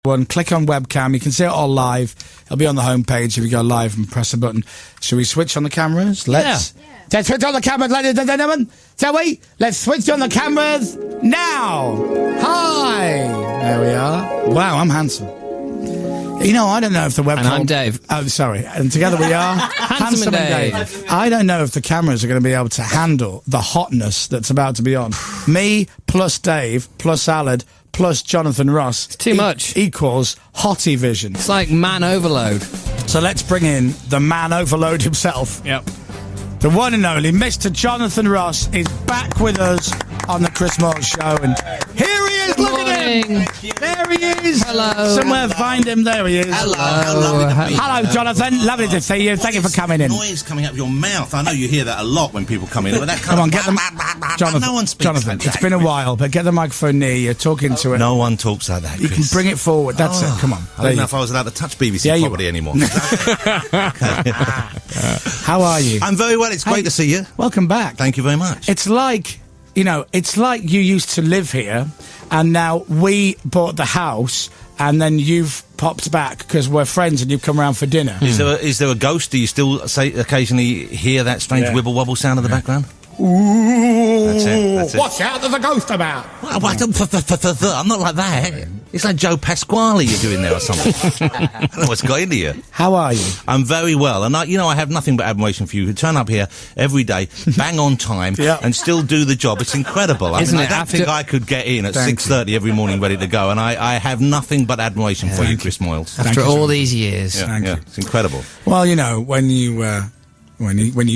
One, click on webcam. You can see it all live. It'll be on the homepage if you go live and press a button. Shall we switch on the cameras? Let's switch on the cameras, ladies and gentlemen. Shall we? Let's switch on the cameras now. Hi. There we are. Wow, I'm handsome. You know, I don't know if the webcam... And I'm Dave. Oh, sorry. And together we are... Handsome and Dave. I don't know if the cameras are going to be able to handle the hotness that's about to be on. Me plus Dave plus Alad plus Jonathan Ross... It's too much. ...equals hottie vision. It's like man overload. So let's bring in the man overload himself. Yep. The one and only Mr. Jonathan Ross is back with us on the Chris Moyles Show, and here he is. Look at him. There he is. Hello. Somewhere find him. There he is. Hello, Jonathan. Lovely to see you. Thank you for coming in. Noise coming out of your mouth. I know you hear that a lot when people come in. But that Come on, get them. Jonathan, no one speaks Jonathan, like it's that. been a while, but get the microphone near you. Talk into it. No one talks like that, You can Chris. bring it forward. That's it. Come on. I don't know if I was allowed to touch BBC property anymore. How are you? I'm very well. It's great to see you. Welcome back. Thank you very much. It's like, you know, it's like you used to live here, and now we bought the house, and then you've popped back because we're friends and you've come around for dinner. Is there a ghost? Do you still occasionally hear that strange wibble wobble sound in the background? Ooh. That's it. What's out of the ghost about? I'm not like that. It's like Joe Pasquale you're doing there or something. I don't know what's got into you. How are you? I'm very well, and I have nothing but admiration for you who turn up here every day, bang on time, and still do the job. It's incredible. I don't think I could get in at 6:30 every morning ready to go, and I have nothing but admiration for you, Chris Moyles. After all these years. Thank you. It's incredible. Well, you know, when you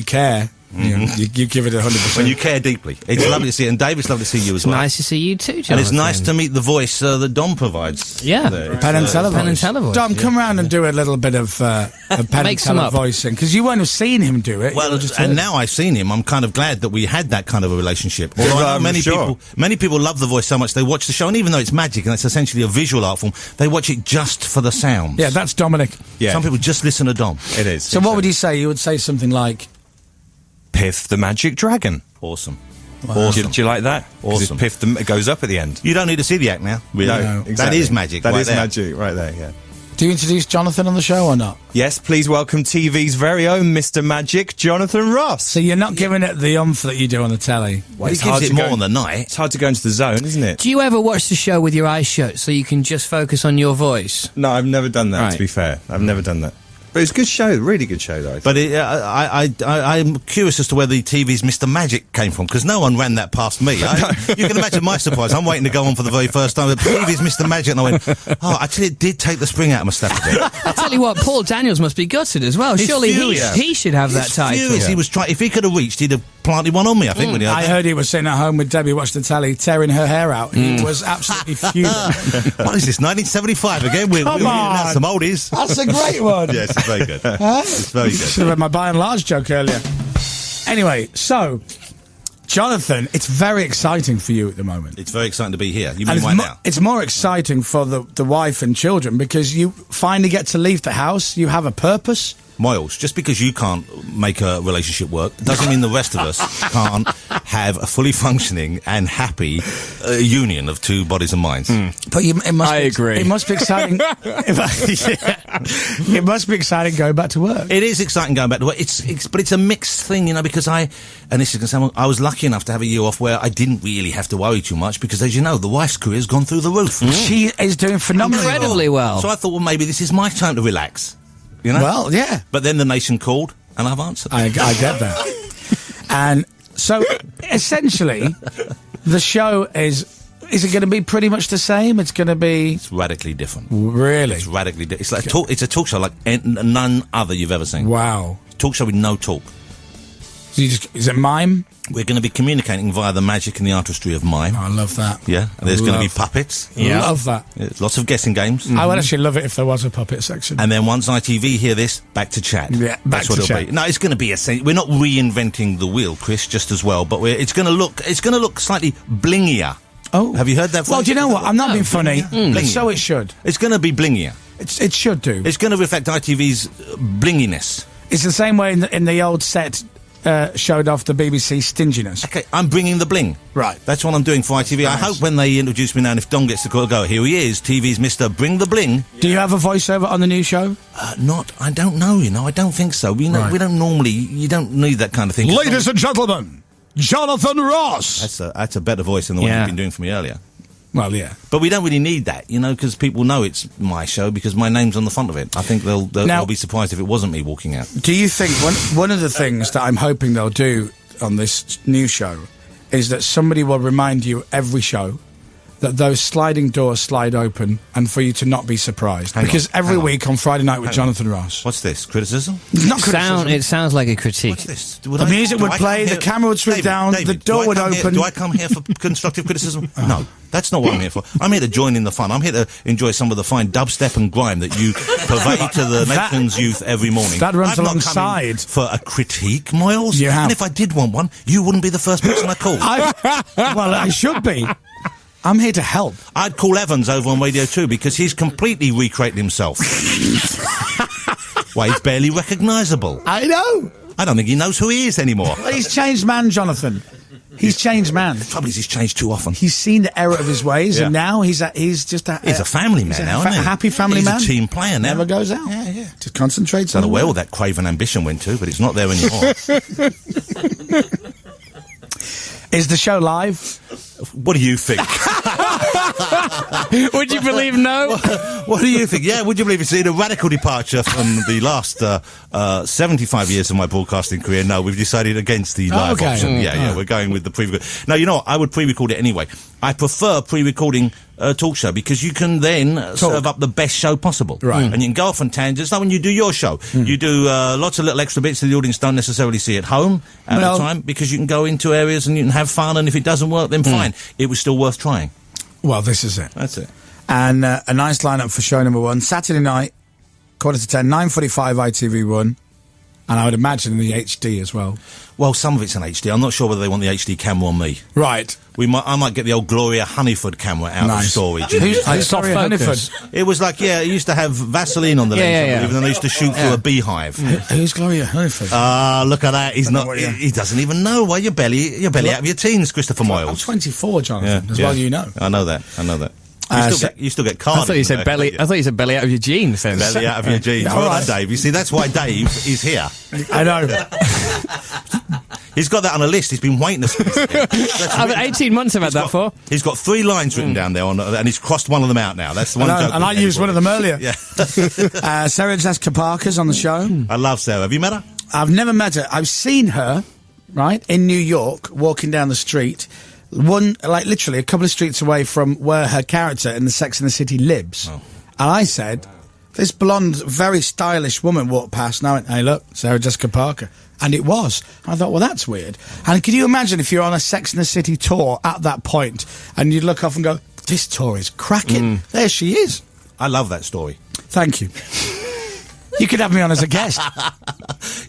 care, you give it 100%. When you care deeply. It's lovely to see, and Dave, it's lovely to see you as well. Nice to see you too, Jonathan. And it's nice to meet the voice that Dom provides. Yeah. Penn and Teller voice. Penn and Teller voice. Dom, come round and do a little bit of Penn and Teller voicing, because you won't have seen him do it. Well, and now I've seen him, I'm kind of glad that we had that kind of a relationship. Although I know many people love the voice so much they watch the show, and even though it's magic and it's essentially a visual art form, they watch it just for the sounds. Yeah, that's Dominic. Yeah. Some people just listen to Dom. It is. So what would you say? You would say something like... Piff the Magic Dragon. Awesome. Wow. Awesome. Do you like that? Awesome. Piff it goes up at the end. You don't need to see the act now. No, exactly. That is magic. That right is there. magic right there, yeah. Do you introduce Jonathan on the show or not? Yes, please welcome TV's very own Mr. Magic, Jonathan Ross. So you're not giving it the oomph that you do on the telly? Well, he gives it more on the night. It's hard to go into the zone, isn't it? Do you ever watch the show with your eyes shut so you can just focus on your voice? No, I've never done that, Right. to be fair. I've never done that. But it's a good show, really good show, though. But I'm curious as to where the TV's Mr. Magic came from, because no one ran that past me. You can imagine my surprise. I'm waiting to go on for the very first time. The TV's Mr. Magic, and I went, oh, actually, it did take the spring out of my step a bit. I tell you what, Paul Daniels must be gutted as well. He's Surely furious. he should have that He's title. furious. He was trying. If he could have reached, he'd have planted one on me, I think. When he I heard he was sitting at home with Debbie watching the telly, tearing her hair out. He was absolutely fuming. What is this, 1975 again? We're on. some oldies. That's a great one. Yes, it's very good. It's very good. Should have had my by and large joke earlier. Anyway, so, Jonathan, it's very exciting for you at the moment. It's very exciting to be here. You And mean right now? it's more exciting for the wife and children because you finally get to leave the house. You have a purpose. Moyles, just because you can't make a relationship work doesn't mean the rest of us can't have a fully functioning and happy union of two bodies and minds. But I agree. It must be exciting. It must be exciting going back to work. It is exciting going back to work. But it's a mixed thing, you know, because and this is going to sound, I was lucky enough to have a year off where I didn't really have to worry too much because, as you know, the wife's career's gone through the roof. She is doing phenomenally Incredibly well. So I thought, well, maybe this is my time to relax. You know? Well, yeah. But then the nation called, and I've answered. I get that. And so, essentially, the show is it going to be pretty much the same? It's going to be... It's radically different. Really? It's radically different. It's like it's a talk show like none other you've ever seen. Wow. Talk show with no talk. So is it mime? We're going to be communicating via the magic and the artistry of mime. Oh, I love that. Yeah, and there's going to be puppets. Yeah. Love that. Lots of guessing games. I would actually love it if there was a puppet section. And then once ITV hear this, back to chat. Yeah, That's what it'll be. No, it's going to be we're not reinventing the wheel, Chris, just as well, but it's going to look slightly blingier. Oh, have you heard that? Well, do you know what? I'm not being funny. Blingier. So it should. It's going to be blingier. It should do. It's going to reflect ITV's blinginess. It's the same way in the old set. showed off the BBC stinginess. Okay, I'm bringing the bling. Right. That's what I'm doing for ITV. Nice. I hope when they introduce me now, and if Don gets to go, here he is, TV's Mr. Bring the Bling. Do you have a voiceover on the new show? I don't know, I don't think so. We don't normally, you don't need that kind of thing. Ladies and gentlemen, Jonathan Ross! That's a better voice than the one you've been doing for me earlier. Well, yeah. But we don't really need that, because people know it's my show because my name's on the front of it. I think they'll be surprised if it wasn't me walking out. Do you think one of the things that I'm hoping they'll do on this new show is that somebody will remind you every show that those sliding doors slide open and for you to not be surprised. Because every week on Friday Night with Jonathan Ross. What's this? Criticism? It's not criticism. It sounds like a critique. What's this? The music would play, the camera would swoop down, the door would open. Do I come here for constructive criticism? No. That's not what I'm here for. I'm here to join in the fun. I'm here to enjoy some of the fine dubstep and grime that you purvey to the nation's youth every morning. That runs I'm alongside. Not for a critique, Moyles. You have. And if I did want one, you wouldn't be the first person I call. Well, I should be. I'm here to help. I'd call Evans over on Radio 2 because he's completely recreated himself. Why, he's barely recognisable. I know. I don't think he knows who he is anymore. Well, he's changed man, Jonathan. He's changed man. The trouble is he's changed too often. He's seen the error of his ways, and now he's just a... He's a family man now, isn't he? A happy family man. He's a team player now. Never goes out. Yeah. Just concentrates on... I don't the know where all that craven ambition went to, but it's not there anymore. Is the show live? What do you think? Would you believe no? What do you think? Yeah, would you believe it's a radical departure from the last 75 years of my broadcasting career? No, we've decided against the live option. Yeah, we're going with the pre-record. Now, you know what? I would pre-record it anyway. I prefer pre-recording a talk show because you can then serve up the best show possible. Right. And you can go off on tangents. Like when you do your show, you do lots of little extra bits that the audience don't necessarily see at home at the time because you can go into areas and you can have fun, and if it doesn't work, then fine. It was still worth trying. Well, this is it. That's it. And a nice lineup for show number 1. Saturday night, 9:45, 9:45 ITV1. And I would imagine the HD as well. Well, some of it's in HD. I'm not sure whether they want the HD camera on me. Right. I might get the old Gloria Honeyford camera out of storage. Who's Gloria Honeyford? It was like, it used to have Vaseline on the lens, even though they used to shoot through a beehive. Who's Gloria Honeyford? Look at that. He's not. He doesn't even know why you're belly out of your teens, Christopher Moyles. I'm 24, Jonathan, as well you know. I know that. You still get card. I thought you said belly. I thought you said belly out of your jeans. Belly out of your jeans. Well done, Dave. You see, that's why Dave is here. I know. He's got that on a list. He's been waiting. 18 months I've had that for. He's got 3 lines written down there, and he's crossed one of them out now. That's the one joke. And I used one of them earlier. Yeah. Sarah Jessica Parker's on the show. I love Sarah. Have you met her? I've never met her. I've seen her, right, in New York, walking down the street. Literally a couple of streets away from where her character in the Sex and the City lives. And I said, this blonde, very stylish woman walked past, and I went, hey, look, Sarah Jessica Parker. And it was. I thought, well, that's weird. And can you imagine if you're on a Sex and the City tour at that point, and you look off and go, this tour is cracking. There she is. I love that story. Thank you. You could have me on as a guest.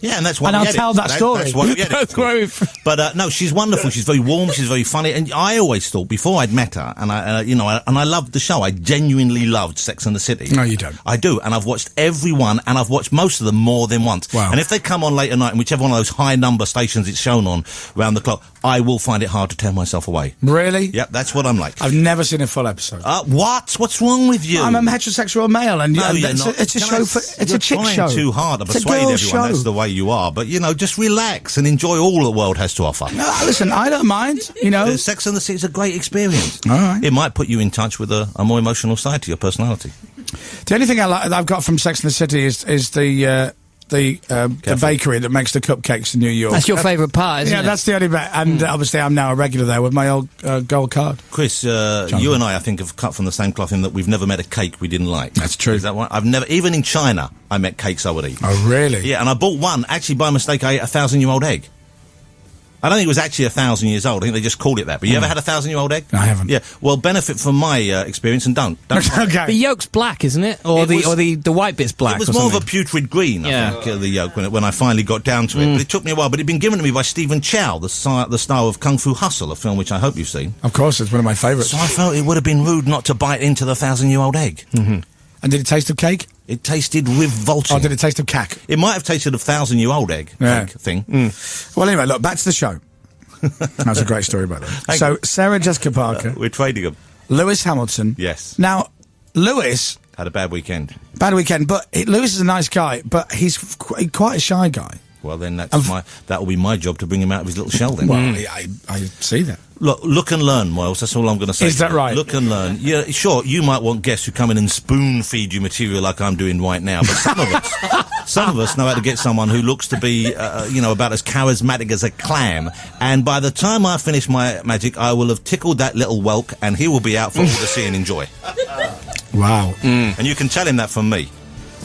Yeah, and that's why I'll tell that story. That's why we edit. But no, she's wonderful. She's very warm. She's very funny. And I always thought before I'd met her, and I loved the show. I genuinely loved Sex and the City. No, you don't. I do, and I've watched every one, and I've watched most of them more than once. Wow. And if they come on late at night, and whichever one of those high number stations it's shown on round the clock, I will find it hard to tear myself away. Really? Yep, that's what I'm like. I've never seen a full episode. What? What's wrong with you? I'm a heterosexual male, and it's a show for. It's a chick show. Too hard to persuade everyone that's the way you are, but just relax and enjoy all the world has to offer. No, listen, I don't mind. Sex and the City is a great experience. All right. It might put you in touch with a more emotional side to your personality. The only thing I've got from Sex and the City is the bakery that makes the cupcakes in New York. That's your favourite part, isn't it? Yeah, that's the only bit. And obviously I'm now a regular there with my old gold card. Chris, you and I think, have cut from the same cloth in that we've never met a cake we didn't like. That's true. Is that right? I've never, even in China, I met cakes I would eat. Oh, really? Yeah, and I bought one, actually by mistake, I ate a 1,000-year-old egg. I don't think it was actually 1,000 years old. I think they just called it that. But you ever had a 1,000-year-old egg? I haven't. Yeah. Well, benefit from my experience and don't. Okay. The yolk's black, isn't it? Or the white bit's black. It was more of a putrid green, I think, the yolk when I finally got down to it. But it took me a while. But it'd been given to me by Stephen Chow, the star of Kung Fu Hustle, a film which I hope you've seen. Of course, it's one of my favourites. So I felt it would have been rude not to bite into the 1,000-year-old egg. Mm-hmm. And did it taste of cake? It tasted revolting. Oh, did it taste of cack? It might have tasted of 1,000-year-old egg thing. Well, anyway, look, back to the show. That's a great story, by the way. So, Sarah Jessica Parker. We're trading them. Lewis Hamilton. Yes. Now, Lewis... had a bad weekend. But Lewis is a nice guy, but he's quite a shy guy. Well, then that will be my job to bring him out of his little shell then. Well, I see that. Look and learn, Moyles. That's all I'm going to say. Is that right? Look and learn. Yeah, sure, you might want guests who come in and spoon-feed you material like I'm doing right now, but some of us know how to get someone who looks to be, about as charismatic as a clam, and by the time I finish my magic, I will have tickled that little whelk, and he will be out for all to see and enjoy. Wow. And you can tell him that from me.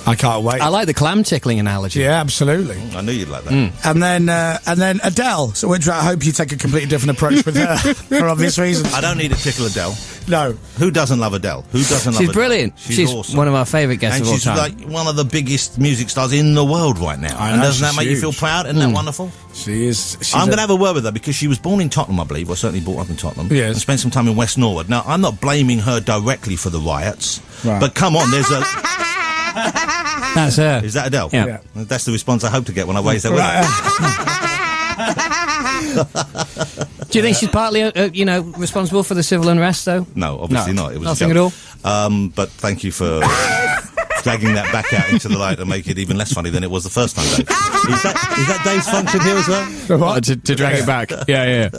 I can't wait. I like the clam tickling analogy. Yeah, absolutely. I knew you'd like that. And then Adele. So I hope you take a completely different approach with her for obvious reasons. I don't need to tickle Adele. No. Who doesn't love Adele? Who doesn't love Adele? She's brilliant. She's awesome. One of our favourite guests of all time. And she's like one of the biggest music stars in the world right now. And doesn't that make you feel proud? Isn't that wonderful? She is. I'm going to have a word with her because she was born in Tottenham, I believe, or certainly brought up in Tottenham. Yes. And spent some time in West Norwood. Now, I'm not blaming her directly for the riots, but come on, there's a... That's her. Is that Adele? Yeah. That's the response I hope to get when I raise that with her. Do you think she's partly, responsible for the civil unrest, though? No, obviously not. It was nothing at all. But thank you for dragging that back out into the light to make it even less funny than it was the first time, Dave. Is that Dave's function here as well? What? To drag it back. Yeah.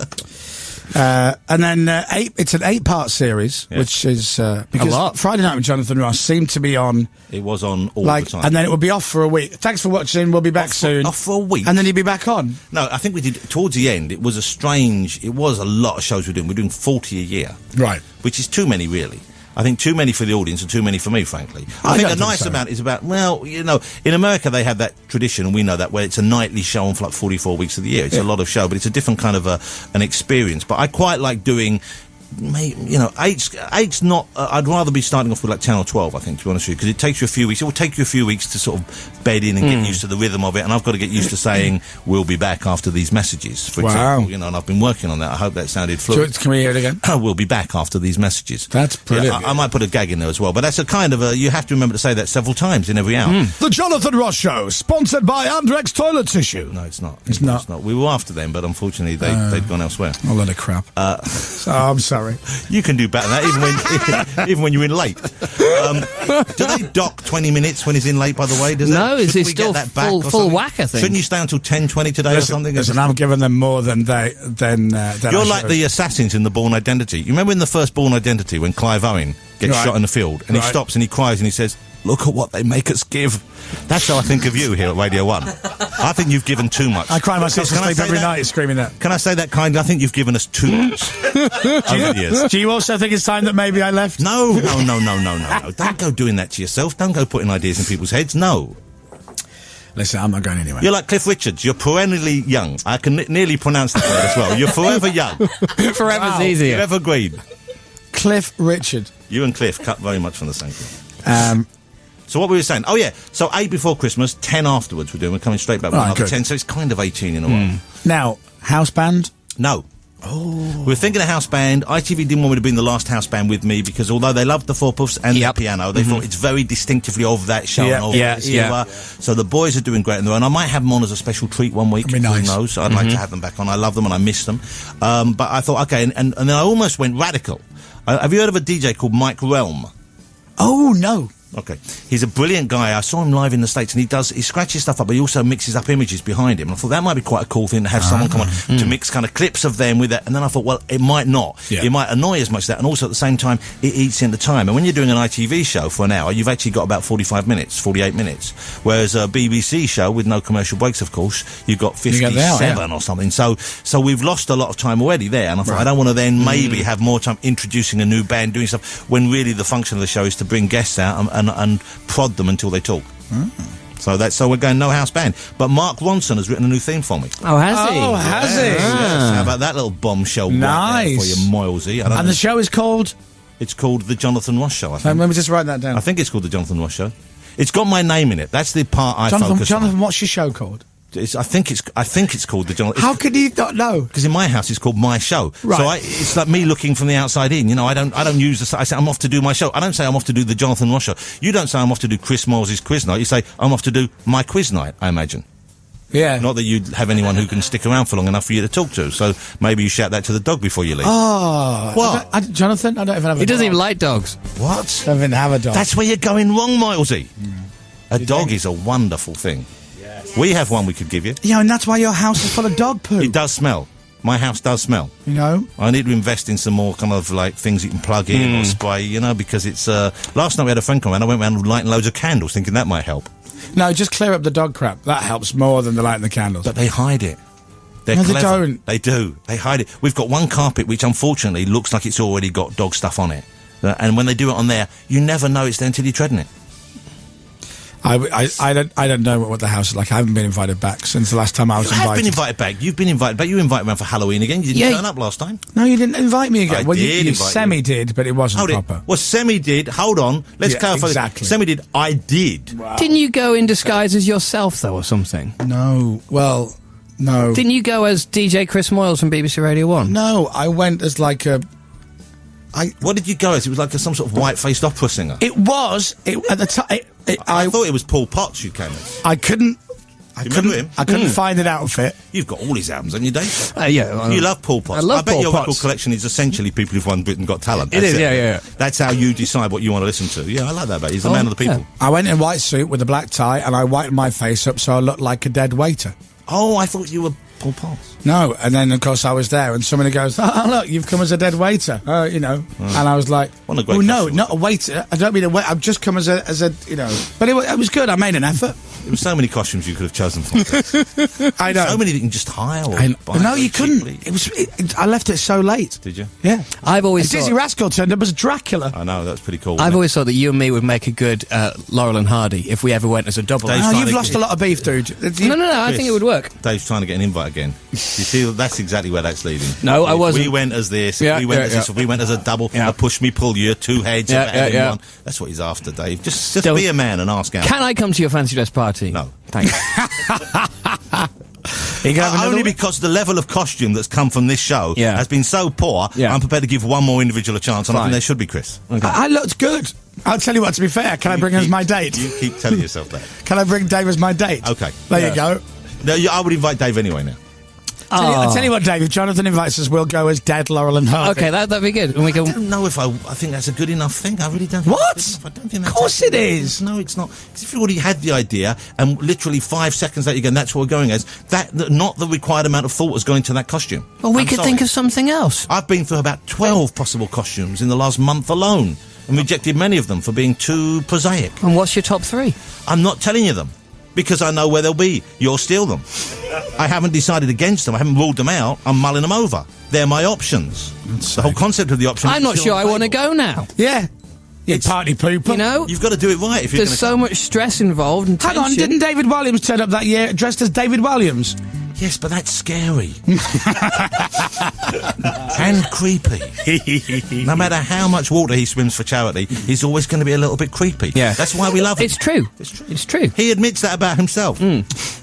And then it's an 8-part series, which is because a lot. Friday Night with Jonathan Ross seemed to be on. It was on all the time, and then it would be off for a week. Thanks for watching. We'll be back soon. Off for a week, and then he'd be back on. No, I think we did towards the end. It was a lot of shows we're doing. We're doing 40 a year, right? Which is too many, really. I think too many for the audience and too many for me, frankly. I think a nice amount is about, in America they have that tradition, and we know that, where it's a nightly show on for like 44 weeks of the year. It's a lot of show, but it's a different kind of an experience. But I quite like doing... eight's not... I'd rather be starting off with like 10 or 12, I think, to be honest with you, because it takes you a few weeks. It will take you a few weeks to sort of bed in and get used to the rhythm of it, and I've got to get used to saying, we'll be back after these messages, for example. And I've been working on that. I hope that sounded fluid. Can we hear it again? We'll be back after these messages. That's brilliant. I might put a gag in there as well, but that's a kind of you have to remember to say that several times in every hour. The Jonathan Ross Show, sponsored by Andrex Toilet Tissue. No, it's not. It's not. We were after them, but unfortunately they'd gone elsewhere. A lot of crap. I'm sorry. You can do better than that, even when you're in late. Do they dock 20 minutes when he's in late, by the way? No, it's still full whack, I think. Shouldn't you stay until 10:20 today or something? Listen, I'm giving them more than they... You're like the assassins in The Bourne Identity. You remember in the first Bourne Identity when Clive Owen gets shot in the field, and he stops and he cries and he says, "Look at what they make us give." That's how I think of you here at Radio 1. I think you've given too much. I cry myself to sleep every night screaming that. Can I say that kindly? I think you've given us too much over the years. Do you also think it's time that maybe I left? No. Don't go doing that to yourself. Don't go putting ideas in people's heads. No. Listen, I'm not going anywhere. You're like Cliff Richards. You're perennially young. I can nearly pronounce that word as well. You're forever young. Forever's easier. You're evergreen. Cliff Richard. You and Cliff cut very much from the same thing. So what we were saying? Oh, yeah. So 8 before Christmas, 10 afterwards we're doing. We're coming straight back with another 10, so it's kind of 18 in a while. Now, house band? No. Oh. We were thinking of house band. ITV didn't want me to be in the last house band with me because although they loved the Four Puffs and the piano, they thought it's very distinctively of that show and of this era. So the boys are doing great on their own. I might have them on as a special treat one week. That'd be nice. Who knows? I'd like to have them back on. I love them and I miss them. But I thought, okay, and then I almost went radical. Have you heard of a DJ called Mike Realm? Oh, no. Okay. He's a brilliant guy. I saw him live in the States, and he scratches stuff up, but he also mixes up images behind him. And I thought that might be quite a cool thing to have someone come on to mix kind of clips of them with that. And then I thought, well, it might not. Yeah. It might annoy as much as that. And also at the same time, it eats into time. And when you're doing an ITV show for an hour, you've actually got about 45 minutes, 48 minutes. Whereas a BBC show with no commercial breaks, of course, you've got 57 or something. So we've lost a lot of time already there. And I thought, I don't want to then maybe have more time introducing a new band, doing stuff, when really the function of the show is to bring guests out and prod them until they talk. So we're going no house band. But Mark Ronson has written a new theme for me. Oh, has he? Oh, has he? Yes. How about that little bombshell? Nice. For you, Moylesy. And the show is called? It's called The Jonathan Ross Show, I think. Let me just write that down. I think it's called The Jonathan Ross Show. It's got my name in it. That's the part I focus on. Jonathan, what's your show called? I think it's called the Jonathan. How could you not know? Because in my house it's called My Show. Right. So it's like me looking from the outside in. You know, I don't use the. I say I'm off to do my show. I don't say I'm off to do the Jonathan Ross show. You don't say I'm off to do Chris Moyles' quiz night. You say I'm off to do my quiz night. I imagine. Yeah. Not that you have anyone who can stick around for long enough for you to talk to. So maybe you shout that to the dog before you leave. Oh. What? Jonathan? I don't even have a dog. He doesn't even like dogs. What? I don't even have a dog. That's where you're going wrong, Milesy. A dog is a wonderful thing. We have one we could give you. Yeah, and that's why your house is full of dog poo. It does smell. My house does smell. You know? I need to invest in some more kind of like things you can plug in or spray, you know, because it's... last night we had a friend come around, I went around lighting loads of candles thinking that might help. No, just clear up the dog crap. That helps more than the lighting the candles. But they hide it. They're No, they clever. don't. They do. They hide it. We've got one carpet which unfortunately looks like it's already got dog stuff on it. And when they do it on there, you never know it's there until you're treading it. I don't know what the house is like. I haven't been invited back since the last time I was invited. You have been invited back. You've been invited back. You were invited around for Halloween again. You didn't turn up last time. No, you didn't invite me again. I You invite you. semi-did, but it wasn't proper. Well, Semi did. Hold on. Let's clarify. Exactly. Semi did. I did. Wow. Didn't you go in disguise as yourself, though, or something? No. Well, no. Didn't you go as DJ Chris Moyles from BBC Radio 1? No, I went as like a... What did you go as? It was like some sort of white-faced opera singer. It was. At the time... I thought it was Paul Potts you came as. I couldn't remember him? I couldn't find an outfit. You've got all his albums, haven't you, Dave? Yeah. You love Paul Potts. I love bet Paul your Potts. record collection is essentially people who've won Britain Got Talent. It is, yeah. That's how you decide what you want to listen to. Yeah, I like that, mate. He's the man of the people. Yeah. I went in a white suit with a black tie and I whitened my face up so I looked like a dead waiter. Oh, I thought you were Paul Potts. No, and then of course I was there and somebody goes, oh look, you've come as a dead waiter. You know. And I was like, What a great oh no, customer. not a waiter. I don't mean a waiter. I've just come as a you know. But it was good. I made an effort. There were so many costumes you could have chosen from. I know. So many that you can just hire or buy. No, you very couldn't. cheaply. I left it so late. Did you? Yeah. I've always Dizzy thought, Rascal turned up as Dracula. I know, that's pretty cool. I've always thought that you and me would make a good Laurel and Hardy if we ever went as a double. Dave's Oh, trying you've to lost get- a lot of beef, dude. No, I think it would work. Dave's trying to get an invite again. You see, that's exactly where that's leading. No, I If wasn't. We went as this. Yeah, if we went yeah, as this. yeah. If we went as a double, Yeah. a push me, pull you, two heads. Yeah, having yeah. one. That's what he's after, Dave. Just Don't- be a man and ask out. Can I come to your fancy dress party? No. Thanks. You can have another Only one? because the level of costume that's come from this show Yeah. has been so poor, Yeah. I'm prepared to give one more individual a chance, and I Fine. think there should be Chris. I looked good. I'll tell you what, to be fair, can I bring him as my date? You keep telling yourself that. Can I bring Dave as my date? Okay. There you go. No, I would invite Dave anyway now. I'll tell you what, Dave, if Jonathan invites us, we'll go as dead Laurel and Hardy. Okay, that'd be good. And we I can. don't know if I think that's a good enough thing. I really don't. What? I don't think that's Of course it is. No, it's not. Because if you already had the idea, and literally 5 seconds later you go, that's what we're going as, not the required amount of thought has gone into that costume. Well, we I'm could sorry. think of something else. I've been through about 12 possible costumes in the last month alone, and rejected many of them for being too prosaic. And what's your top 3? I'm not telling you them, because I know where they'll be. You'll steal them. I haven't decided against them. I haven't ruled them out. I'm mulling them over. They're my options. The whole concept of the option. I'm not sure I want to go now. Yeah. You party pooper. You know, You've got to do it right if you're going there's to. so much stress involved and Hang tension. on, didn't David Williams turn up that year dressed as David Williams? Yes, but that's scary. And creepy. No matter how much water he swims for charity, he's always going to be a little bit creepy. Yeah. That's why we love him. It's true. It's true. It's true. He admits that about himself.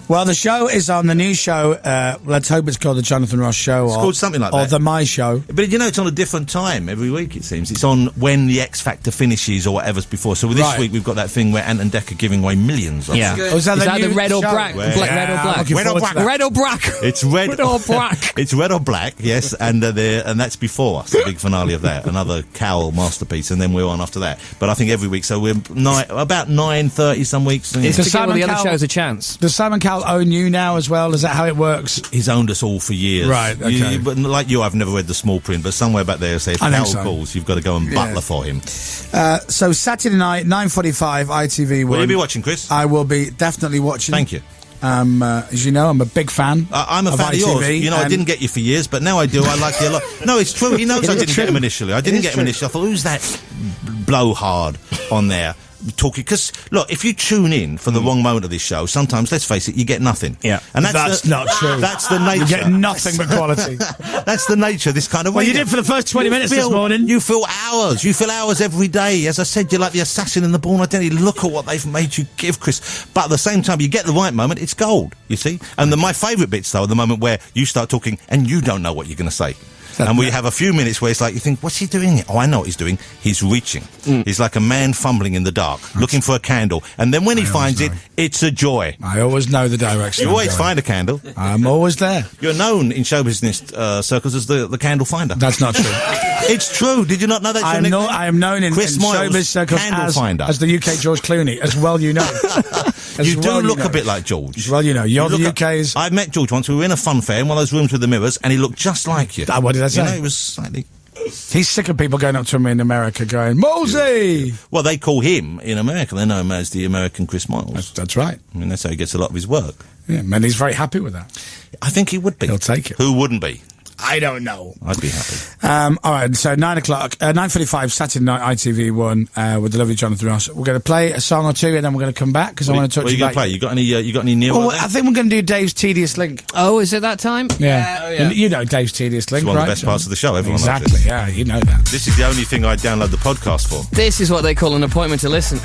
Well, the show is on the new show. Let's hope it's called the Jonathan Ross Show. It's called something like or that. the My Show. But you know, it's on a different time every week, it seems. It's on when the X Factor finishes or whatever's before. So this Right. week we've got that thing where Ant and Dec are giving away millions. Yeah. Oh, is that the new red or show? black? Well, Black, yeah, red or I'm black? looking forward to that. Red or black? It's red, Red or black? It's red or black, yes, and that's before us, the big finale of that, another Cowell masterpiece, and then we're on after that. But I think every week, so we're about 9:30 some weeks. It's Does to give all the Simon other Cowell- shows a chance. Does Simon Cowell own you now as well? Is that how it works? He's owned us all for years. Right, okay. But like you, I've never read the small print, but somewhere back there say if I think Cowell so. calls, you've got to go and butler for him. So Saturday night, 9:45, ITV1. Will you be watching, Chris? I will be definitely watching. Thank you. As you know, I'm a big fan. I'm a fan of ITV, yours. You know, I and- didn't get you for years, but now I do. I like you a lot. No, it's true. He knows I didn't get him initially. I didn't get him initially. I thought, who's that blowhard on there? talking. Because, look, if you tune in for the wrong moment of this show, sometimes, let's face it, you get nothing. Yeah. And that's not true. That's the nature. You get nothing but quality. That's the nature of this kind of Well, you did for the first 20 minutes this morning. You feel hours. You feel hours every day. As I said, you're like the assassin in the Bourne Identity. Look at what they've made you give, Chris. But at the same time, you get the right moment, it's gold, you see? And my favourite bits, though, are the moment where you start talking and you don't know what you're going to say. And we have a few minutes where it's like, you think, what's he doing? Oh, I know what he's doing. He's reaching. He's like a man fumbling in the dark, looking for a candle. And then when he finds it, it's a joy. I always know the direction. You always find a candle. I'm always there. You're known in show business circles as the candle finder. That's not true. It's true. Did you not know that? I am known in Chris showbiz Moyles, circles as the UK George Clooney, as well you know. You do look a bit like George. As well you know. You're the UK's... I met George once. We were in a fun fair in one of those rooms with the mirrors, and he looked just like you. What did I say? You know, he was slightly... He's sick of people going up to him in America going, Mosey! Well, they call him, in America, they know him as the American Chris Moyles. That's right. I mean, that's how he gets a lot of his work. Yeah, and he's very happy with that. I think he would be. He'll take it. Who wouldn't be? I don't know. I'd be happy. All right, so 9 o'clock, 9:45 Saturday night, ITV1 with the lovely Jonathan Ross. We're going to play a song or two, and then we're going to come back because I want to talk to you about. What are you going to play? You got any new? Oh, I think we're going to do Dave's Tedious Link. Oh, is it that time? Yeah. Oh, yeah. You know Dave's Tedious Link, it's one right? of the best parts of the show. Everyone exactly. Loves it. Yeah, you know that. This is the only thing I download the podcast for. This is what they call an appointment to listen.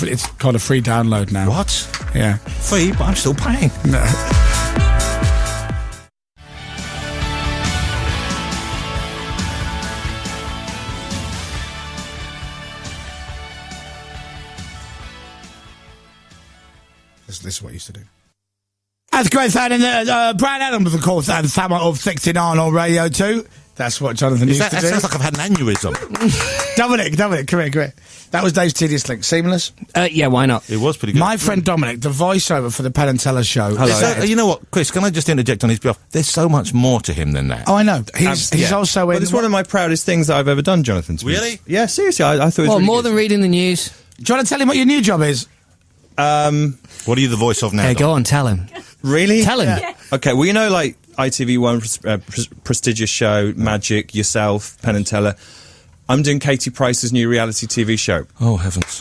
It's called a free download now. What? Yeah. Free, but I'm still paying. No. This is what I used to do. That's great sound in there. Brian Adams, of course, and Summer of 69 on Radio 2. That's what Jonathan used to do. That sounds like I've had an aneurysm. Dominic, come here. That was Dave's Tedious Link. Seamless? Yeah, why not? It was pretty good. My friend Dominic, the voiceover for the Penn and Teller show. Hello. You know what, Chris, can I just interject on his behalf? There's so much more to him than that. Oh, I know. He's also in... But it's one of my proudest things that I've ever done, Jonathan. Really? Yeah, seriously. I thought it was Well, really more good. than reading the news. Do you want to tell him what your new job is? What are you the voice of now? Hey, go on, tell him. Really? Tell him. Yeah. Okay, well, you know, like ITV1, prestigious show, Magic, yourself, Penn and Teller. I'm doing Katie Price's new reality TV show. Oh, heavens.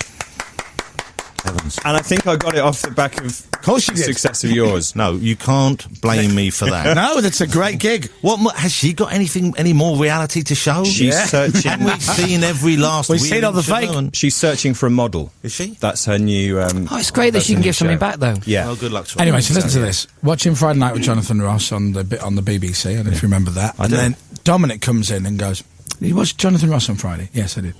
Heavens. And I think I got it off the back of course you the did. success of yours. No, you can't blame me for that. No, that's a great gig. Has she got any more reality to show? She's searching. And we've seen every last We've seen all the fake. She's searching for a model. Is she? That's her new... Oh, it's great that she can give something back, though. Yeah. Well, good luck to her. Anyway, so listen to this. Watching Friday Night with Jonathan Ross on the BBC. I don't know if you remember that. And then Dominic comes in and goes, "Did you watch Jonathan Ross on Friday?" Yes, I did.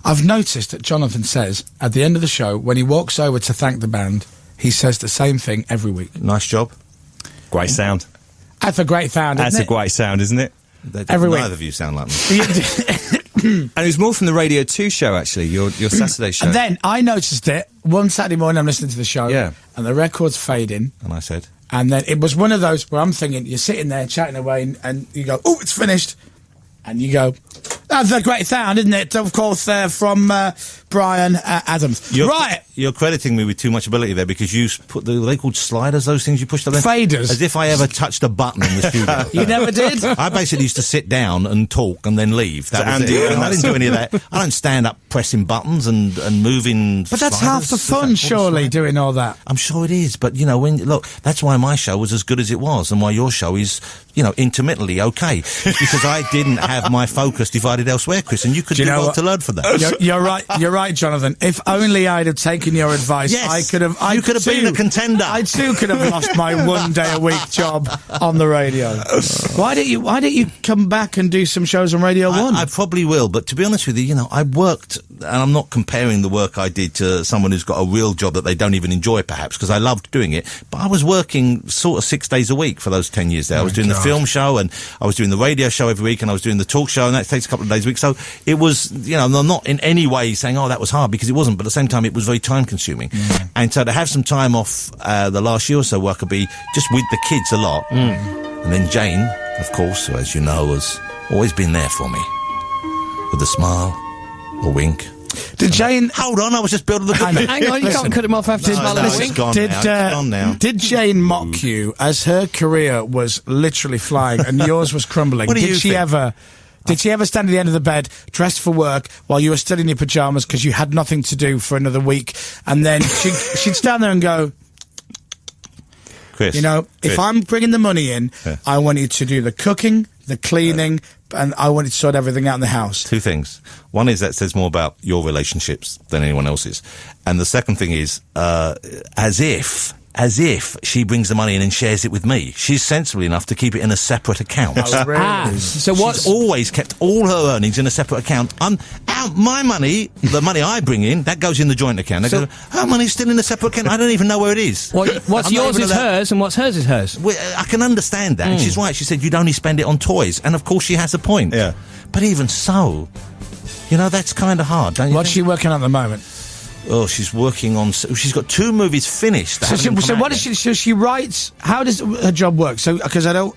I've noticed that Jonathan says, at the end of the show, when he walks over to thank the band, he says the same thing every week. Nice job. Great sound. That's a great sound, isn't it? That's a great sound, isn't it? Every week. Neither of you sound like me. And it was more from the Radio 2 show, actually, your Saturday show. And then I noticed it one Saturday morning. I'm listening to the show, and the record's fading. And I said... And then it was one of those where I'm thinking, you're sitting there chatting away, and you go, "Oh, it's finished." And you go, "That's a great sound, isn't it?" Of course, from Brian Adams. You're crediting me with too much ability there because you put are they called sliders, those things you pushed up there? Faders. As if I ever touched a button in the studio. You never did? I basically used to sit down and talk and then leave. That was Andy, it. I didn't do any of that. I don't stand up pressing buttons and moving. But that's half the fun, surely, doing all that. I'm sure it is, but you know, that's why my show was as good as it was, and why your show is, intermittently okay, because I didn't have my focus divided elsewhere, Chris, and you could do well to learn from that. You're right, Jonathan. If only I'd have taken your advice, yes, I could have. You could have been a contender. I too could have lost my one-day-a-week job on the radio. Why don't you come back and do some shows on Radio 1? I probably will, but to be honest with you, I worked, and I'm not comparing the work I did to someone who's got a real job that they don't even enjoy, perhaps, because I loved doing it, but I was working sort of 6 days a week for those 10 years there. I was doing the film show, and I was doing the radio show every week, and I was doing the talk show, and that takes a couple of days a week. So it was, I'm not in any way saying, oh, that was hard, because it wasn't, but at the same time, it was very time-consuming. And so to have some time off the last year or so where I could be just with the kids a lot, and then Jane, of course, who, as you know, has always been there for me, with a smile, a wink. Did Jane... Hold on, I was just building the... Hang on, you can't cut him off after his smile and a wink. It's gone now. Did Jane mock you as her career was literally flying and yours was crumbling? What do Did you she think? ever Did she ever stand at the end of the bed, dressed for work, while you were still in your pyjamas because you had nothing to do for another week, and then she'd stand there and go, Chris, if I'm bringing the money in, I want you to do the cooking, the cleaning, and I want you to sort everything out in the house. Two things. One is that says more about your relationships than anyone else's. And the second thing is, as if she brings the money in and shares it with me. She's sensible enough to keep it in a separate account. Oh, really? So she's always kept all her earnings in a separate account. My money, the money I bring in, that goes in the joint account. Her money's still in a separate account. I don't even know where it is. What's yours is hers, and what's hers is hers. I can understand that. And she's right. She said you'd only spend it on toys. And of course she has a point. Yeah. But even so, that's kind of hard, don't you What's she working on at the moment? Oh, she's working on... She's got 2 movies finished. So what does she... So she writes... How does her job work? So, because I don't...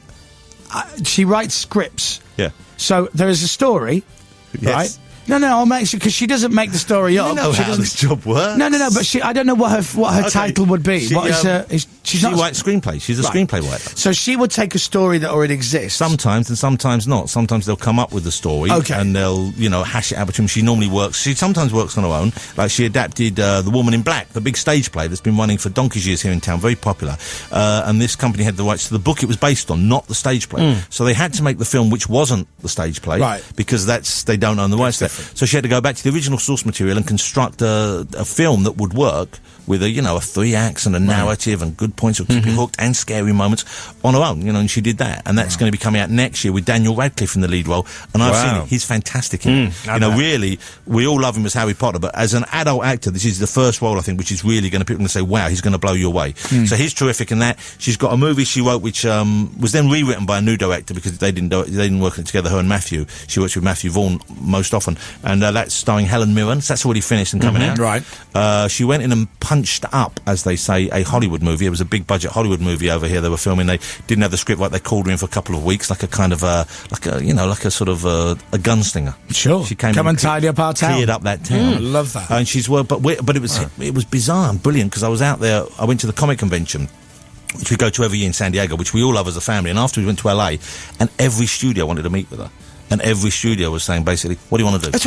she writes scripts. Yeah. So there is a story, right? No, I'll make sure, because she doesn't make the story up. You know how this job works. No, but I don't know what her title would be. She writes screenplays. She's a screenplay writer. So she would take a story that already exists. Sometimes, and sometimes not. Sometimes they'll come up with the story, and they'll, hash it out between them. She sometimes works on her own. Like she adapted The Woman in Black, the big stage play that's been running for donkey's years here in town, very popular. And this company had the rights to the book it was based on, not the stage play. So they had to make the film which wasn't the stage play, because they don't own the rights to that. So she had to go back to the original source material and construct a film that would work with a 3 acts and a narrative and good points of keep you hooked and scary moments on her own, and she did that. And that's going to be coming out next year with Daniel Radcliffe in the lead role. And I've seen it. He's fantastic in it. Really, we all love him as Harry Potter, but as an adult actor, this is the first role, I think, which is really going to people say, wow, he's going to blow you away. So he's terrific in that. She's got a movie she wrote which was then rewritten by a new director because they didn't work it together, her and Matthew. She works with Matthew Vaughn most often. And that's starring Helen Mirren. So that's already finished and coming out. Right. She went in and punched up, as they say, a Hollywood movie. It was a big budget Hollywood movie over here they were filming. They didn't have the script right. They called her in for a couple of weeks, like a kind of like a sort of a gunslinger. Sure. She came and tidy up our town. Cleared up that town. I love that. And she's but it was bizarre and brilliant because I was out there. I went to the comic convention, which we go to every year in San Diego, which we all love as a family. And after we went to LA, and every studio wanted to meet with her. And every studio was saying, basically, what do you want to do?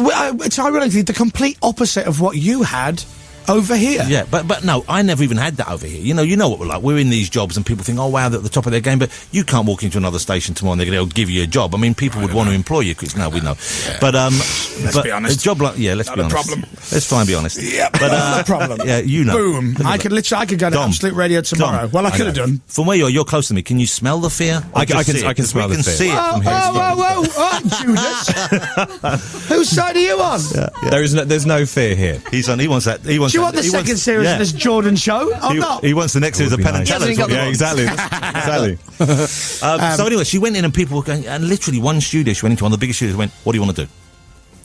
It's ironically the complete opposite of what you had over here. Yeah, but no, I never even had that over here. You know what we're like. We're in these jobs and people think, oh, wow, they're at the top of their game, but you can't walk into another station tomorrow and they're going to give you a job. I mean, people would want to employ you, Chris. No, we know. Yeah. But, let's be honest. A job like, let's be honest. Problem. Let's try and be honest. Yeah, but not a problem. Yeah, Boom. I could go to Absolute Radio tomorrow. Dom, well, I could have done. From where you're close to me, can you smell the fear? I can smell the fear. See it from here. Judas. Whose side are you on? Yeah. There's no fear here. He wants that. Do you want the second series of this Jordan show? Not. He wants the next series of Penn and Teller. Yeah, exactly. Exactly. So anyway, she went in and people were going, and literally one studio she went into, one of the biggest studios, went, what do you want to do?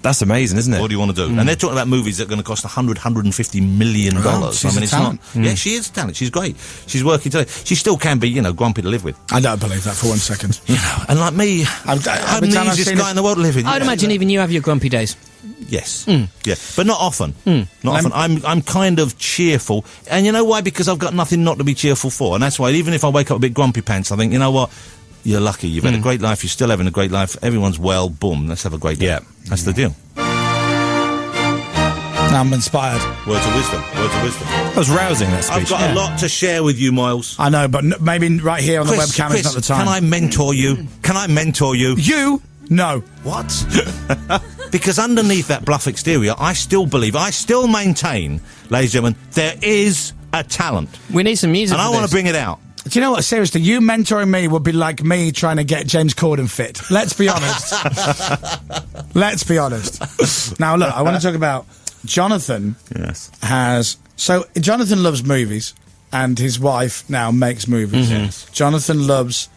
That's amazing, isn't it? What do you want to do? And they're talking about movies that are going to cost $150 million. She's a talent. Yeah, she is a talent. She's great. She's working today. She still can be, grumpy to live with. I don't believe that for 1 second. And like me, I'm the easiest guy in the world to live with. I'd imagine even you have your grumpy days. Yes. Yeah. But not often. Not often. I'm kind of cheerful. And you know why? Because I've got nothing not to be cheerful for. And that's why even if I wake up a bit grumpy pants, I think, you know what? You're lucky. You've had a great life. You're still having a great life. Everyone's well. Boom. Let's have a great day. Yeah. That's the deal. I'm inspired. Words of wisdom. That was rousing, that speech. I've got a lot to share with you, Miles. I know, but maybe right here on the webcam is not the time. Can I mentor you? You? No. What? Because underneath that bluff exterior, I still maintain, ladies and gentlemen, there is a talent. We need some music. And I want to bring it out. Do you know what? Seriously, you mentoring me would be like me trying to get James Corden fit. Let's be honest. Let's be honest. Now, look, I want to talk about Jonathan. Yes. So, Jonathan loves movies, and his wife now makes movies. Yes. Jonathan loves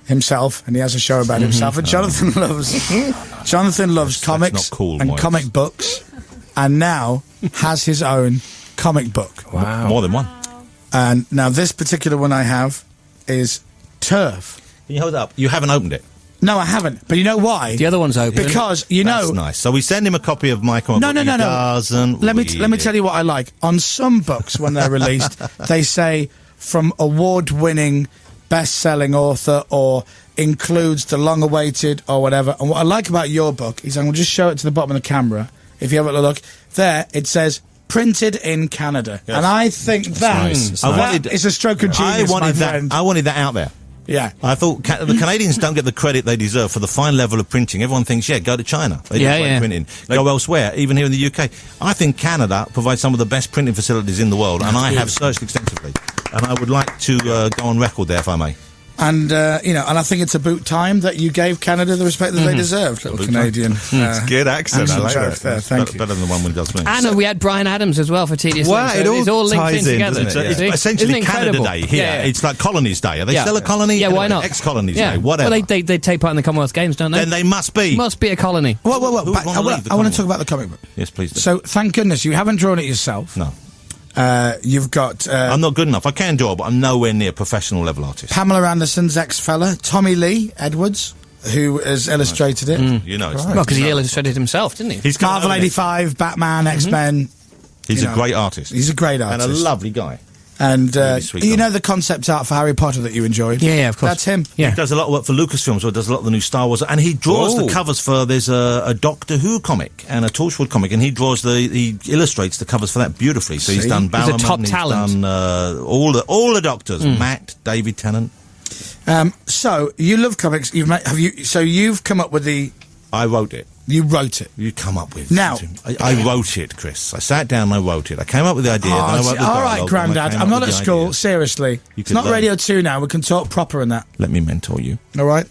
himself, and he has a show about himself. And Jonathan loves comics and comic books, and now has his own comic book. Wow. More than one. And now this particular one I have is Turf. Can you hold it up? You haven't opened it. No, I haven't. But you know why? The other one's open. Because, That's nice. So we send him a copy of my comic book. No. Doesn't Let me tell you what I like. On some books, when they're released, they say from award-winning, best-selling author or includes the long-awaited or whatever. And what I like about your book is, I'm going to just show it to the bottom of the camera. If you have a look there, it says printed in Canada, and I think that is a stroke of genius. I wanted that out there. Yeah, I thought the Canadians don't get the credit they deserve for the fine level of printing. Everyone thinks, go to China. They do great printing. Go elsewhere, even here in the UK. I think Canada provides some of the best printing facilities in the world, and I have searched extensively. And I would like to go on record there, if I may. And, and I think it's about time that you gave Canada the respect that they deserved, little Canadian. It's a good accent, I like that. There, thank you. Better than the one when it does me. And we had Brian Adams as well for Tedious Things. It all linked in together. It's essentially Canada Day here. It's like Colonies Day. Are they still a colony? Yeah, why not? Ex-colonies Day, whatever. Well, they take part in the Commonwealth Games, don't they? Then they must be. Must be a colony. Well, I want to talk about the comic book. Yes, please do. So, thank goodness you haven't drawn it yourself. No. You've got... I'm not good enough. I can draw, but I'm nowhere near professional level artist. Pamela Anderson's ex-fella, Tommy Lee Edwards, who has illustrated it. You know, it's well, because he illustrated himself, didn't he? He's Marvel 85, Batman, X-Men. He's a great artist. He's a great artist. And a lovely guy. And you know the concept art for Harry Potter that you enjoyed? Yeah, of course. That's him. Yeah. He does a lot of work for Lucasfilms, or does a lot of the new Star Wars, and he draws the covers for. There's a Doctor Who comic and a Torchwood comic, and he illustrates the covers for that beautifully. So he's done Barrowman, he's a top talent. He's done all the Doctors, Matt, David Tennant. So you love comics. You've come up with the. I wrote it. You wrote it. You come up with now. I wrote it, Chris. I sat down and I wrote it. I came up with the idea. Then I wrote the all right, Grandad. I'm not at school. Idea. Seriously, it's not Radio 2 now. We can talk proper in that. Let me mentor you. All right.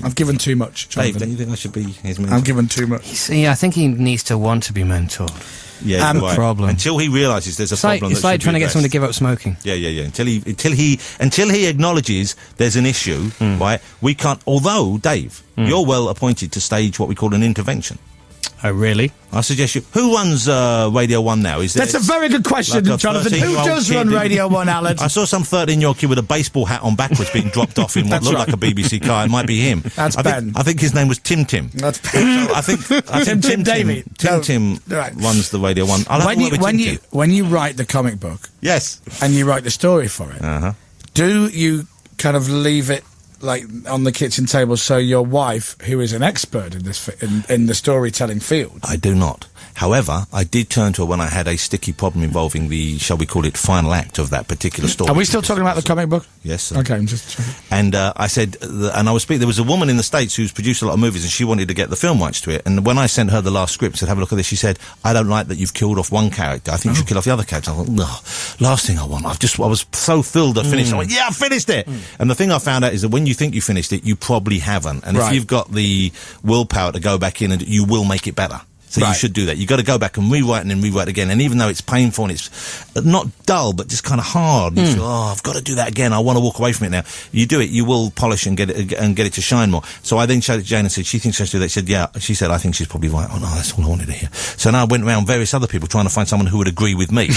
I've given too much, Jonathan. Dave, don't you think I should be his mentor? I've given too much. See, I think he needs to want to be mentored. Yeah, right. Problem. Until he realises there's a problem. It's like trying to get someone to give up smoking. Yeah. Until he acknowledges there's an issue, right? We can't. Although Dave, you're well appointed to stage what we call an intervention. Oh, really? I suggest you. Who runs Radio 1 now? That's a very good question, like Jonathan. Who does run Radio 1, Alan? I saw some 13-year-old kid with a baseball hat on backwards being dropped off in what looked like a BBC car. It might be him. That's Ben. I think his name was Tim. That's Ben. I think Tim David. Tim runs the Radio 1. When you write the comic book, yes, and you write the story for it, do you kind of leave it like on the kitchen table so your wife, who is an expert in this in the storytelling field? I do not. However, I did turn to her when I had a sticky problem involving the, shall we call it, final act of that particular story. Are we still talking about the comic book? Yes, sir. Okay, I'm just checking. And I said, and I was speaking, there was a woman in the States who's produced a lot of movies and she wanted to get the film rights to it. And when I sent her the last script, said, have a look at this, she said, I don't like that you've killed off one character. I think you should kill off the other character. I thought, no, last thing I want. I was so thrilled I finished. I went, yeah, I finished it. And the thing I found out is that when you think you finished it, you probably haven't. And if you've got the willpower to go back in, and you will make it better. So you should do that. You've got to go back and rewrite and then rewrite again. And even though it's painful and it's not dull, but just kind of hard, you feel, I've got to do that again. I want to walk away from it now. You do it, you will polish and get it to shine more. So I then showed it to Jane and said, she thinks she has to do that. She said, yeah. She said, I think she's probably right. Oh, no, that's all I wanted to hear. So now I went around various other people trying to find someone who would agree with me.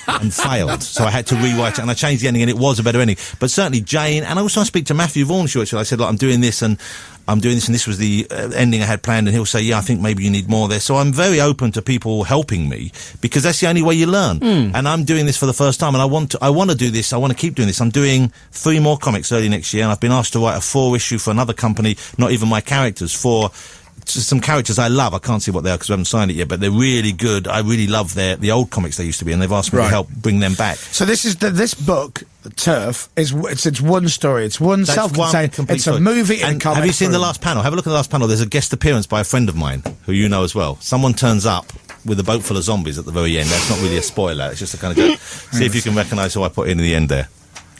And failed. So I had to rewrite it, and I changed the ending, and it was a better ending. But certainly Jane, and also I speak to Matthew Vaughan, actually. I said, look, I'm doing this, and this was the ending I had planned, and he'll say, yeah, I think maybe you need more there. So I'm very open to people helping me, because that's the only way you learn. And I'm doing this for the first time, and I want to do this. I want to keep doing this. I'm doing 3 more comics early next year, and I've been asked to write a 4-issue for another company, not even my characters, for some characters I love. I can't see what they are because we haven't signed it yet, but they're really good. I really love the old comics they used to be, and they've asked me to help bring them back. So this is this book, Turf, it's one story. It's one self-contained. It's a movie and a comic. Have you seen the last panel? Have a look at the last panel. There's a guest appearance by a friend of mine who you know as well. Someone turns up with a boat full of zombies at the very end. That's not really a spoiler. It's just a kind of go. See if you can recognise who I put in the end there.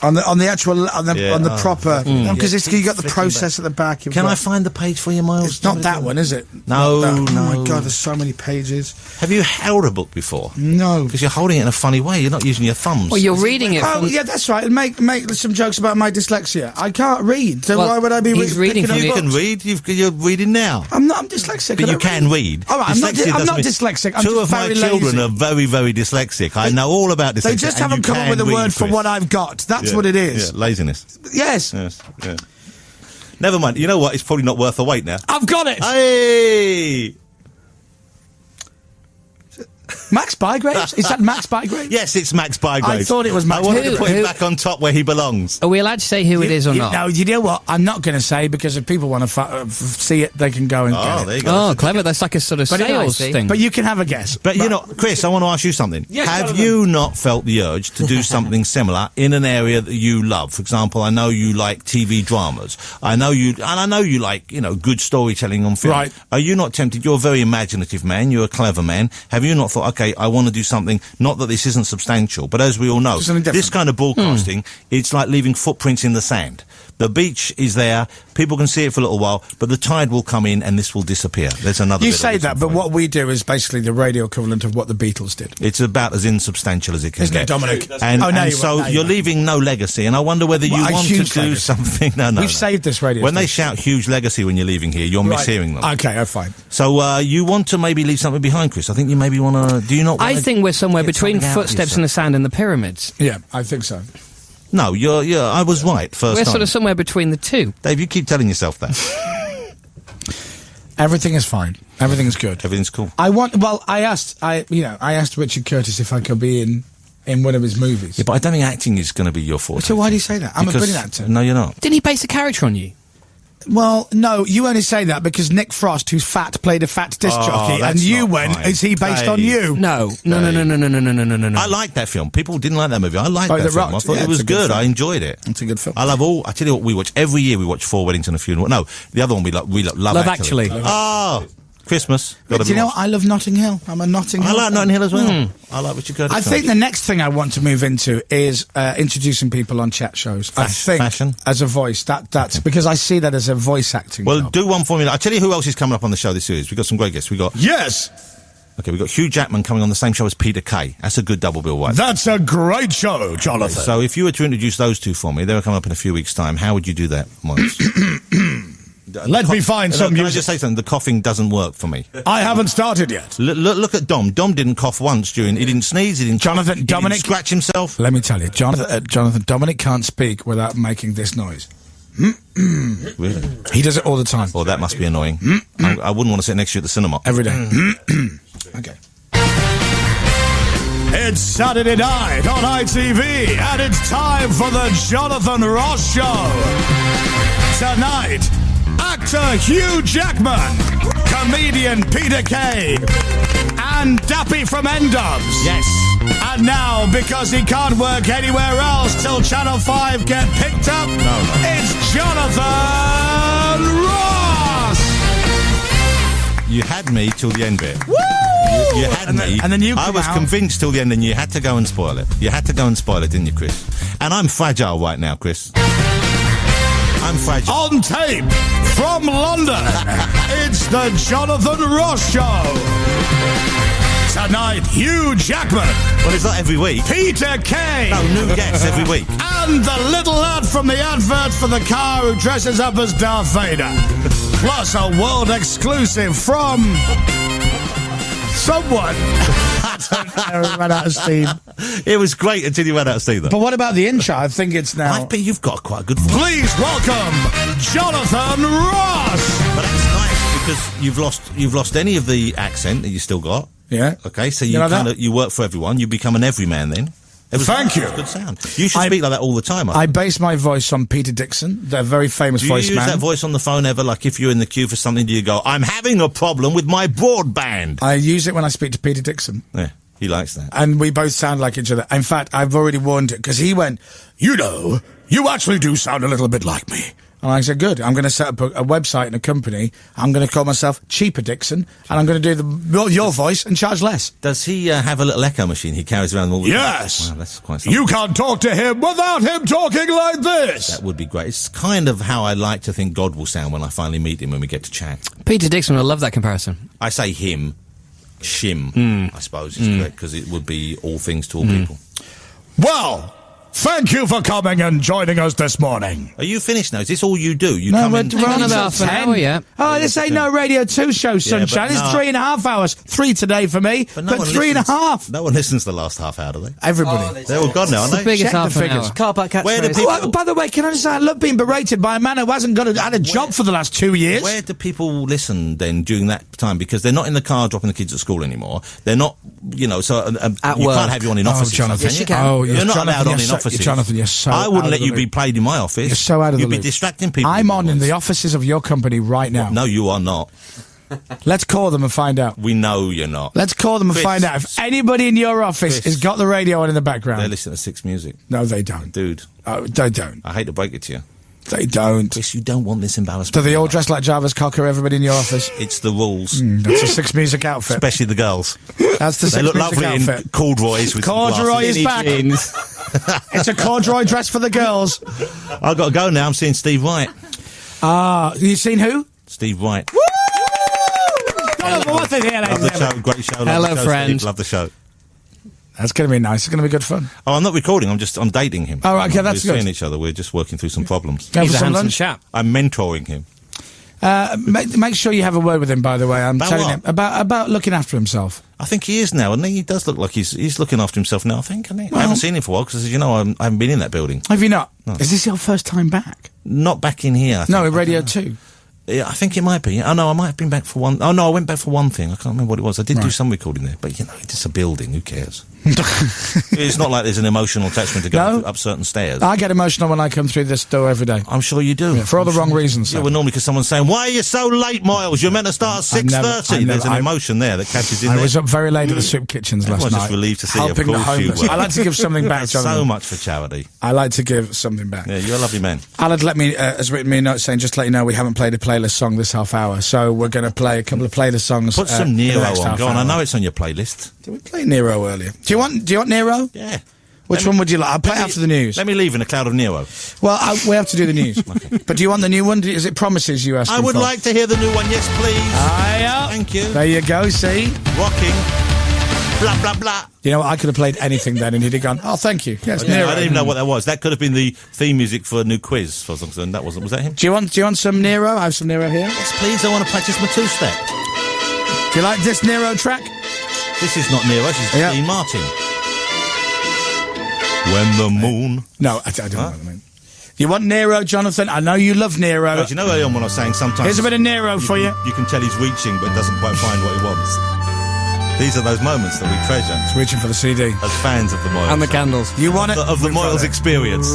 On the proper, because you got the process at the back. Can I find the page for you, Miles? It's not that one, is it? No, Oh my God, there's so many pages. Have you held a book before? No, because you're holding it in a funny way. You're not using your thumbs. Well, you're reading it. Oh, yeah, that's right. And make some jokes about my dyslexia. I can't read, so why would I be reading? You can read. You're reading now. I'm dyslexic. But you can read. All right, I'm not dyslexic. Two of my children are very, very dyslexic. I know all about dyslexia. They just haven't come up with a word for what I've got. That's what it is. Laziness. Yes. Yeah. Never mind. You know what? It's probably not worth the wait now. I've got it. Hey! Max Bygraves? Is that Max Bygraves? Yes, it's Max Bygraves. I thought it was Max. I wanted to put him back on top where he belongs. Are we allowed to say who it is or not? No, you know what? I'm not going to say, because if people want to see it, they can go and get it. There you go. Oh, clever. That's like a sort of sales thing. But you can have a guess. But, you know, Chris, I want to ask you something. Yes, have you not felt the urge to do something similar in an area that you love? For example, I know you like TV dramas. I know you like, good storytelling on film. Right. Are you not tempted? You're a very imaginative man. You're a clever man. Have you not thought, okay, I want to do something, not that this isn't substantial, but as we all know, this kind of broadcasting, it's like leaving footprints in the sand. The beach is there, people can see it for a little while, but the tide will come in and this will disappear. There's another. You say that, but what we do is basically the radio equivalent of what the Beatles did. It's about as insubstantial as it can Isn't get. it, Dominic? And so you're leaving no legacy, and I wonder whether you want to do something. No. We've saved this radio When station. they shout huge legacy when you're leaving here, you're mishearing them. Okay, fine. So you want to maybe leave something behind, Chris? I think you maybe want to. Do you not? I think we're somewhere between footsteps in the sand and the pyramids. Yeah, I think so. No, I was right first We're time. sort of somewhere between the two. Dave, you keep telling yourself that. Everything is fine. Everything's good. Everything's cool. I asked Richard Curtis if I could be in one of his movies. Yeah, but I don't think acting is going to be your forte. So why do you say that? I'm a brilliant actor. No, you're not. Didn't he base a character on you? Well, no, you only say that because Nick Frost, who's fat, played a fat disc jockey, and you went, is he based on you? No. I like that film. People didn't like that movie. I liked that film. I thought it was good. I enjoyed it. It's a good film. I tell you what, we watch every year. We watch 4 Weddings and a Funeral. No, the other one we love Love Actually. Oh, Christmas. Do you know what? I love Notting Hill. I'm a Notting Hill. I like Notting Hill as well. I like Richard Curtis. I think the next thing I want to move into is introducing people on chat shows. Fashion? As a voice. That's because I see that as a voice acting job. Do one for me. I'll tell you who else is coming up on the show this series. We've got some great guests. We've got Hugh Jackman coming on the same show as Peter Kay. That's a good double bill, right? That's a great show, Jonathan. So if you were to introduce those two for me, they were coming up in a few weeks' time. How would you do that, Moyles? Let me find some Can music. I just say something? The coughing doesn't work for me. I haven't started yet. Look at Dom. Dom didn't cough once during. He didn't sneeze. He didn't. Dominic didn't scratch himself. Let me tell you, Jonathan. Dominic can't speak without making this noise. Really? He does it all the time. Oh, that must be annoying. I wouldn't want to sit next to you at the cinema every day. Okay. It's Saturday night on ITV, and it's time for the Jonathan Ross Show. Tonight, actor Hugh Jackman, comedian Peter Kay, and Dappy from N-Dubs. Yes. And now, because he can't work anywhere else till Channel 5 get picked up, it's Jonathan Ross! You had me till the end bit. Woo! You had me. And then you I was convinced till the end, and you had to go and spoil it. You had to go and spoil it, didn't you, Chris? And I'm fragile right now, Chris. I'm fragile. On tape from London, it's the Jonathan Ross Show. Tonight, Hugh Jackman. Well, it's not every week. Peter Kay. No, new guests every week. And the little lad from the advert for the car who dresses up as Darth Vader. Plus a world exclusive from someone. I ran out of steam. It was great until you ran out of steam, though. But what about the intro? I think it's now. I bet you've got quite a good voice. Please welcome Jonathan Ross. But that's nice because you've lost any of the accent that you still got. Yeah. Okay, so you work for everyone. You become an everyman then. Thank you. That's good sound. You should speak like that all the time. I base my voice on Peter Dixon, the very famous voice man. Do you use that voice on the phone ever? Like if you're in the queue for something, do you go, I'm having a problem with my broadband? I use it when I speak to Peter Dixon. Yeah, he likes that. And we both sound like each other. In fact, I've already warned it, because he went, you actually do sound a little bit like me. And I said, good, I'm going to set up a website and a company. I'm going to call myself Cheaper Dixon, and I'm going to do your voice and charge less. Does he have a little echo machine he carries around all the time? Yes. Wow, that's quite something. You can't talk to him without him talking like this. That would be great. It's kind of how I like to think God will sound when I finally meet him when we get to chat. Peter Dixon, I love that comparison. I say him, shim, I suppose is correct, because it would be all things to all people. Well, Thank you for coming and joining us this morning. Are you finished now? Is this all you do? You No, come we're in... on about an hour, yeah. Oh, this ain't no Radio 2 show, sunshine. It's 3.5 hours. 3 today for me, but 3.5. No one listens to the last half hour, do they? Everybody. They're all gone now, aren't they? The biggest Check half the an figures. hour. Car back catchphrase. Where do people... Oh, by the way, can I just say, I love being berated by a man who hasn't had a job for the last 2 years. Where do people listen then during that time? Because they're not in the car dropping the kids at school anymore. They're not, you know, so At you work. can't have you on in offices. Jonathan. Yes, you can. Oh, You're not allowed on in so, offices. Jonathan, you're so I wouldn't out let of the you be loop. played in my office. You're so out of the You'd be loop. distracting people. I'm on in the offices of your company right now. No, you are not. Let's call them and find out. We know you're not. Let's call them and Chris. find out if anybody in your office Chris. has got the radio on in the They background. listen to Six Music. No, they don't. Dude, Oh, they don't. I hate to break it to you. They don't. Chris, you don't want this embarrassment. Do they all dress like Jarvis Cocker, everybody in your office? It's the rules. That's a Six Music outfit. Especially the girls. That's the They Six look Music lovely in outfit. corduroys with some Corduroy glasses. is back. It's a corduroy dress for the girls. I've got to go now. I'm seeing Steve Wright. You seen who? Steve Wright. What's in here, Love ladies the and show. gentlemen? Great show. Love Hello, the show, friend. Steve. Love the show. That's going to be nice. It's going to be good fun. Oh, I'm not recording. I'm dating him. Oh, okay, that's We're good. seeing each other. We're just working through some problems. Go He's for a some handsome lunch? chap. I'm mentoring him. Make sure you have a word with him, by the way. I'm About telling what? him about looking after himself. I think he is now, and he does look like he's looking after himself now. I think, isn't he? I haven't seen him for a while because, as you know, I haven't been in that building. Have you not? No. Is this your first time back? Not back in here. I think. No, in Radio 2. Yeah, I think it might be. Oh no, I might have been back for one. Oh no, I went back for one thing. I can't remember what it was. I did do Right. some recording there, but you know, it's a building. Who cares? It's not like there's an emotional attachment to going No. up certain stairs. I get emotional when I come through this door every day. I'm sure you do. For all the wrong reasons. Yeah, sir. well, normally because someone's saying, "Why are you so late, Miles? You're meant to start at 6:30." There's an emotion there that catches in I there. was up very late at the soup kitchens last Everyone's night. just relieved to see you. Of helping the course you homeless. were. I like to give something back, That's Jonathan. so much for charity. I like to give something back. Yeah, you're a lovely man. Alad has written me a note saying, just to let you know, we haven't played a playlist song this half hour, so we're going to play a couple of playlist songs. Put some in the Nero next on. half Go on. I hour. know it's on your playlist. Did we play Nero earlier? Do you want Nero? Yeah. Which one would you like? I'll play it after the news. Let me leave in a cloud of Nero. Well, we have to do the news. But do you want the new one? Is it Promises you asked I would like to hear the new one. Yes, please. Thank you. There you go, see? Rocking. Blah, blah, blah. You know what? I could have played anything then and he'd have gone, oh, thank you. Yes, I Nero. didn't even know what that was. That could have been the theme music for a new quiz. For something. That wasn't. Was that him? Do you want some Nero? I have some Nero here. Yes, please. I want to practice my two-step. Do you like this Nero track? This is not Nero. This is Yeah. Dean Martin. When the moon... No, I don't know what I mean. You want Nero, Jonathan? I know you love Nero. Guys, you know earlier on when I was saying sometimes... Here's a bit of Nero for you. You can tell he's reaching but doesn't quite find what he wants. These are those moments that we treasure It's reaching for the CD. as fans of the Moyles. And the candles. You want it? Of the Moyles experience.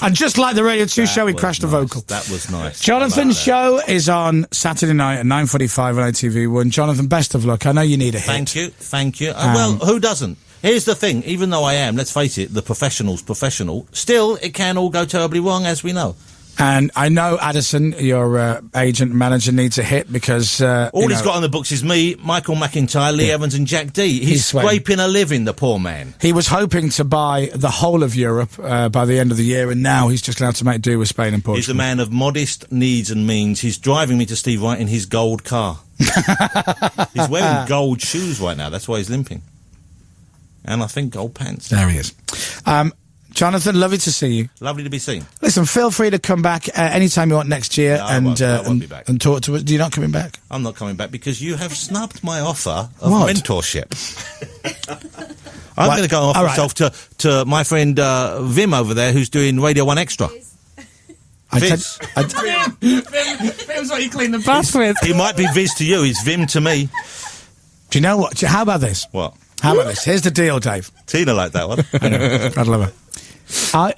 And just like the Radio 2 show, he That crashed the was nice. vocal. That was nice. Jonathan's show is on Saturday night at 9:45 on ITV1. Jonathan, best of luck. I know you need a hit. Thank you, thank you. Well, who doesn't? Here's the thing, even though I am, let's face it, the professional's professional, still, it can all go terribly wrong, as we know. And I know Addison, your agent manager, needs a hit because All he's got on the books is me, Michael McIntyre, Lee Evans and Jack D. He's sweating. scraping a living, the poor man. He was hoping to buy the whole of Europe by the end of the year, and now he's just going to have to make do with Spain and Portugal. He's a man of modest needs and means. He's driving me to Steve Wright in his gold car. He's wearing gold shoes right now, that's why he's limping. And I think gold pants. There he is. Jonathan, lovely to see you. Lovely to be seen. Listen, feel free to come back anytime you want next year I won't be back. and talk to us. You're not coming back? I'm not coming back because you have snubbed my offer of What? mentorship. I'm going to go off myself to my friend Vim over there who's doing Radio 1 Extra. Viz. Vim's what you clean the bath with. He might be Viz to you, he's Vim to me. Do you know what? How about this? What? How about this? Here's the deal, Dave. Tina liked that one. I know. I'd love her.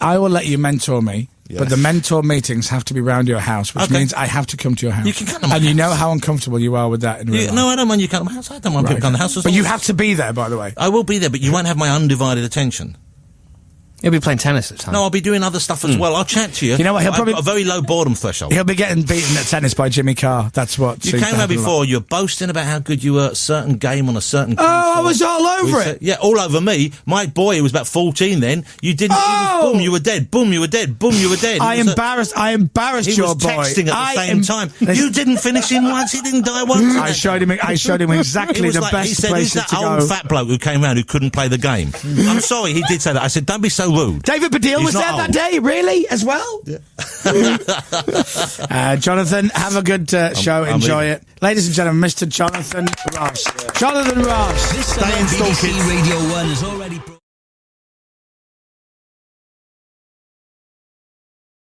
I will let you mentor me, but the mentor meetings have to be round your house, which means I have to come to your house. You can come to my and you know house. how uncomfortable you are with that in real life. No, I don't mind you come to my house. I don't mind people coming to the house. But you have to be there, by the way. I will be there, but you won't have my undivided attention. He'll be playing tennis at the time. No, I'll be doing other stuff as well. I'll chat to you. You know what, he'll I've probably- got a very low boredom threshold. He'll be getting beaten at tennis by Jimmy Carr. That's what. You seems to came out happen a lot. before, you're boasting about how good you were at a certain game on a certain Oh, I console. was all over it. Yeah, all over me. My boy, who was about 14 then, you didn't... Oh! Boom, you were dead. Boom, you were dead. Boom, you were dead. I embarrassed He your was boy. texting at the same time. You didn't finish him once, he didn't die once. I showed him exactly the He best said, who's places that to old go. fat bloke who came round who couldn't play the game? I'm sorry, he did say that. I said, don't be so rude. David Baddiel was there that day, really, as well? Yeah. Jonathan, have a good show. Enjoy it. Ladies and gentlemen, Mr. Jonathan Ross. Jonathan Ross. This BBC Radio 1 is already...